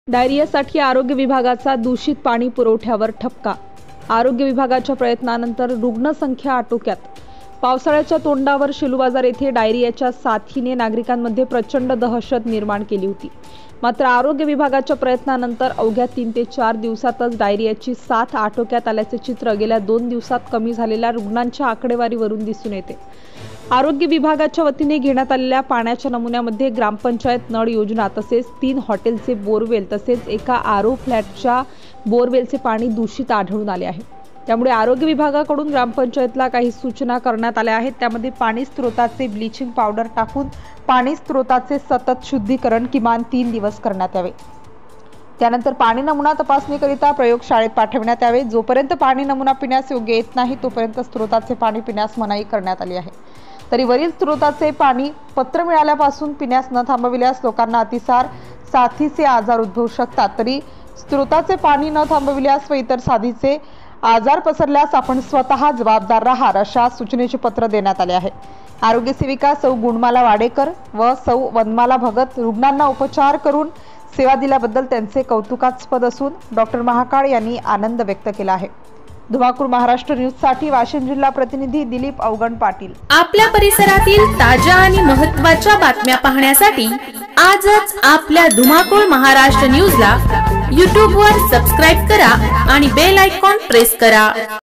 डायरियासाठी आरोग्य विभागाचा दूषित पाणी पुरवठ्यावर ठपका। आरोग्य विभागाच्या प्रयत्नानंतर रुग्णसंख्या आटोक्यात। पावसाळ्याच्या तोंडावर शेलूबाजार येथे डायरियाच्या साथीने नागरिकांमध्ये प्रचंड दहशत निर्माण केली होती। मात्र आरोग्य विभागाच्या प्रयत्नानंतर अवघ्या 3 ते 4 दिवसातच डायरियाची साथ आटोक्यात आल्याचे चित्र गेल्या 2 दिवसात कमी झालेल्या रुग्णांच्या आकडेवारीवरून दिसून येते। आरोग्य विभागाच्या वतीने घेण्यात आलेल्या पाण्याच्या नमुन्यामध्ये ग्रामपंचायत नळ योजना तसेच 3 हॉटेलचे बोरवेल तसेच एका आरो फ्लॅटच्या बोरवेलचे पाणी दूषित आढळून आले आहे। त्यामुळे आरोग्य विभागाकडून ग्रामपंचायतला काही सूचना करण्यात आल्या आहेत। त्यामध्ये पाणी स्त्रोताचे ब्लीचिंग पावडर टाकून पाणी स्त्रोताचे सतत शुद्धीकरण किमान 3 दिवस करण्यात यावे। त्यानंतर पाणी नमुना तपासणीकरिता प्रयोगशाळेत पाठविण्यात यावे। जोपर्यंत पाणी नमुना पिण्यास योग्य येत नाही तोपर्यंत स्त्रोताचे पाणी पिण्यास मनाई करण्यात आली आहे। तरी वरील स्त्रोताचे पाणी पत्र मिळाल्यापासून पिण्यास न थांबविल्यास लोकांना अतिसार साथीचे आजार उद्भवू शकतात। तरी स्त्रोताचे पाणी न थांबविल्यास व इतर साथीचे आजार पसरल्यास आपण स्वतः जबाबदार राहा अशा सूचनेचे पत्र देण्यात आले आहे। आरोग्य सेविका सौ गुणमाला वाडेकर व सौ वनमाला भगत रुग्णांना उपचार करून सेवा दिल्याबद्दल त्यांचे कौतुकास्पद असून डॉक्टर महाकाळ यांनी आनंद व्यक्त केला आहे। धुमाकूळ महाराष्ट्र न्यूज साठी वाशिम जिल्हा प्रतिनिधी दिलीप अवगण पाटील। आपल्या परिसरातील ताज्या आणि महत्त्वाच्या बातम्या पाहण्यासाठी आजच आपल्या धुमाकूळ महाराष्ट्र न्यूजला YouTube वर सबस्क्राइब करा आणि बेल आयकॉन प्रेस करा।